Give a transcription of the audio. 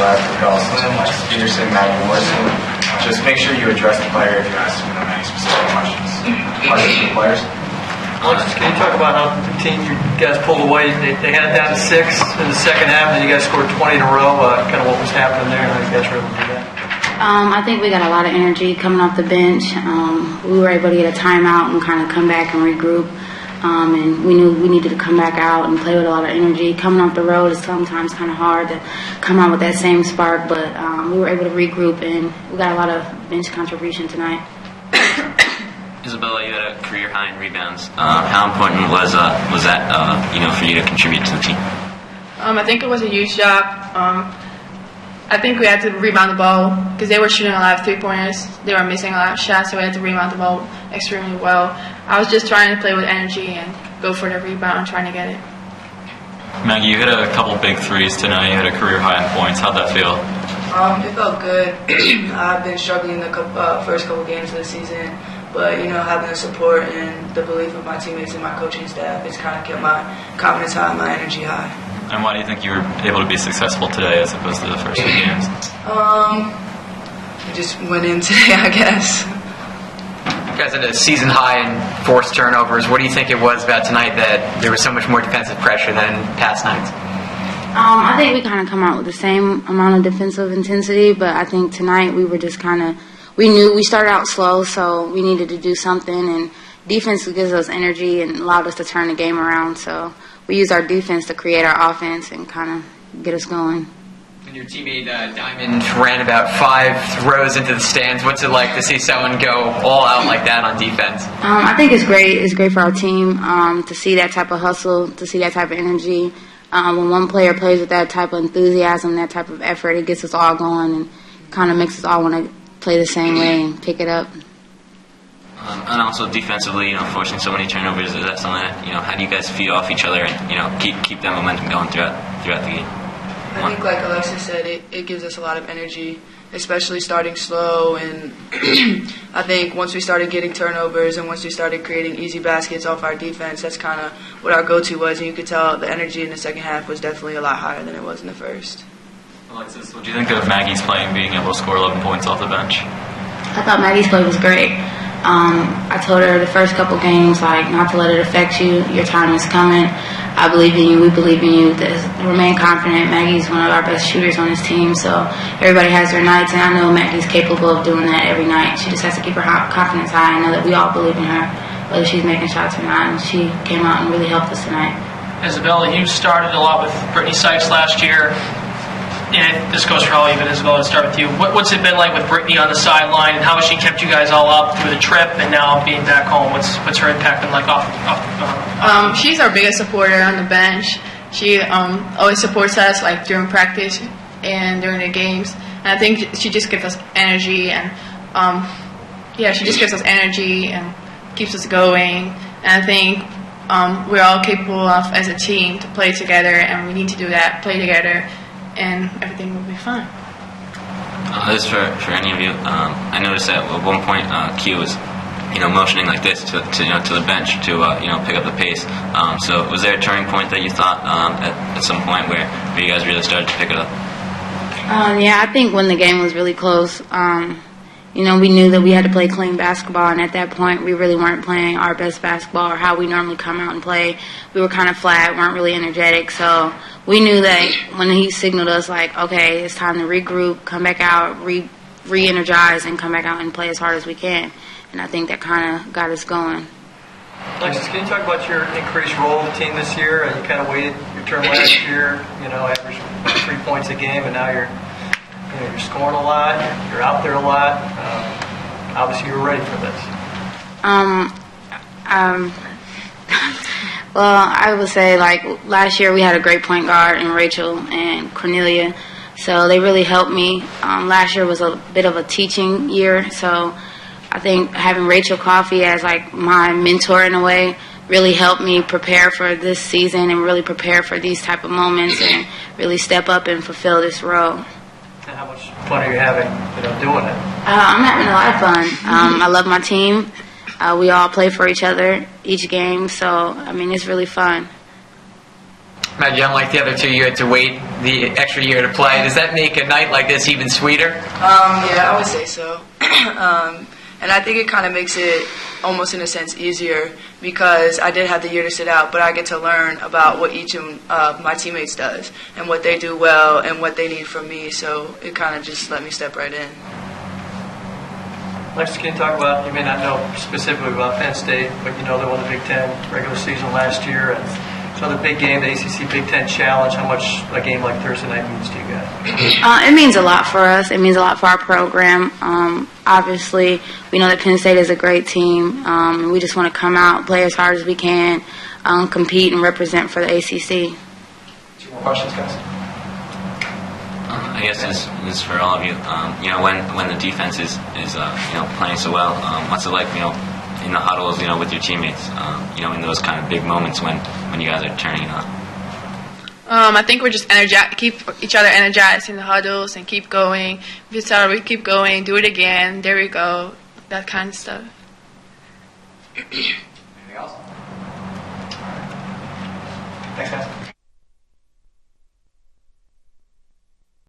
left, Raquel Slim, Lex Peterson, Maggie Morrison. Just make sure you address the player if you ask them any specific questions. Questions for the players? Alexis, can you talk about how the team you guys pulled away? They had it down to 6 in the second half, and you guys scored 20 in a row. Kind of what was happening there, and how you guys were able to do that? I think we got a lot of energy coming off the bench. We were able to get a timeout and kind of come back and regroup. And we knew we needed to come back out and play with a lot of energy. Coming off the road is sometimes kind of hard to come out with that same spark, but we were able to regroup, and we got a lot of bench contribution tonight. Isabella, you had a career high in rebounds. How important was that for you to contribute to the team? I think it was a huge job. I think we had to rebound the ball because they were shooting a lot of three-pointers. They were missing a lot of shots, so we had to rebound the ball extremely well. I was just trying to play with energy and go for the rebound and trying to get it. Maggie, you hit a couple big threes tonight. You had a career high in points. How'd that feel? It felt good. I've been struggling the first couple games of the season, but having the support and the belief of my teammates and my coaching staff, it's kind of kept my confidence high and my energy high. And why do you think you were able to be successful today as opposed to the first few games? We just went in today, I guess. You guys had a season high in forced turnovers. What do you think it was about tonight that there was so much more defensive pressure than past nights? I think we kind of come out with the same amount of defensive intensity, but I think tonight we were just we knew we started out slow, so we needed to do something, and defense gives us energy and allowed us to turn the game around, so we used our defense to create our offense and kind of get us going. And your teammate Diamond ran about 5 rows into the stands. What's it like to see someone go all out like that on defense? I think it's great. It's great for our team to see that type of hustle, to see that type of energy. When one player plays with that type of enthusiasm, that type of effort, it gets us all going and kind of makes us all want to play the same way and pick it up. And also defensively, forcing so many turnovers, is that something that, how do you guys feed off each other and, keep that momentum going throughout the game? I think, like Alexis said, it gives us a lot of energy, especially starting slow. And I think once we started getting turnovers and once we started creating easy baskets off our defense, that's kind of what our go-to was. And you could tell the energy in the second half was definitely a lot higher than it was in the first. Alexis, what do you think of Maggie's play and being able to score 11 points off the bench? I thought Maggie's play was great. I told her the first couple games, not to let it affect you. Your time is coming. I believe in you. We believe in you. Remain confident. Maggie's one of our best shooters on this team, so everybody has their nights, and I know Maggie's capable of doing that every night. She just has to keep her confidence high. I know that we all believe in her, whether she's making shots or not, and she came out and really helped us tonight. Isabella, you started a lot with Brittany Sykes last year. And this goes for all of you, but Isabella, let's start with you. What's it been like with Brittany on the sideline, and how has she kept you guys all up through the trip and now being back home? What's her impact been like off She's our biggest supporter on the bench. She always supports us during practice and during the games. And I think she just gives us energy and she just gives us energy and keeps us going. And I think we're all capable of, as a team, to play together, and we need to do that, play together, and everything will be fine. This is for any of you. I noticed that at one point Q was motioning like this to the bench to pick up the pace. So was there a turning point that you thought at some point where you guys really started to pick it up? I think when the game was really close, we knew that we had to play clean basketball, and at that point we really weren't playing our best basketball or how we normally come out and play. We were kind of flat, weren't really energetic, so we knew that when he signaled us, okay, it's time to regroup, come back out, re-energize, and come back out and play as hard as we can. And I think that kind of got us going. Alexis, can you talk about your increased role in the team this year? You kind of waited your turn last year, averaged 3 points a game, and now you're scoring a lot, you're out there a lot. Obviously, you were ready for this. Well, I would say, last year we had a great point guard in Rachel and Cornelia, so they really helped me. Last year was a bit of a teaching year, so I think having Rachel Coffey as, my mentor in a way really helped me prepare for this season and really prepare for these type of moments and really step up and fulfill this role. And how much fun are you having, doing it? I'm having a lot of fun. I love my team. We all play for each other each game, so, it's really fun. Maggie, unlike the other two, you had to wait the extra year to play. Does that make a night like this even sweeter? Yeah, I would say so. And I think it kind of makes it almost in a sense easier because I did have the year to sit out, but I get to learn about what each of my teammates does and what they do well and what they need from me. So it kind of just let me step right in. Lex, can you talk about, you may not know specifically about Penn State, but you know they won the Big Ten regular season last year, and so the big game, the ACC Big Ten Challenge, how much a game like Thursday night means to you guys? It means a lot for us. It means a lot for our program. Obviously, we know that Penn State is a great team. We just want to come out, play as hard as we can, compete and represent for the ACC. 2 more questions, guys. I guess this is for all of you. You know, when the defense is you know, playing so well, what's it like, you know, in the huddles, you know, with your teammates, you know, in those kind of big moments when you guys are turning it on? I think we're just keep each other energized in the huddles and keep going. If it's hard, we keep going, do it again, there we go, that kind of stuff. Anything else? Thanks, guys.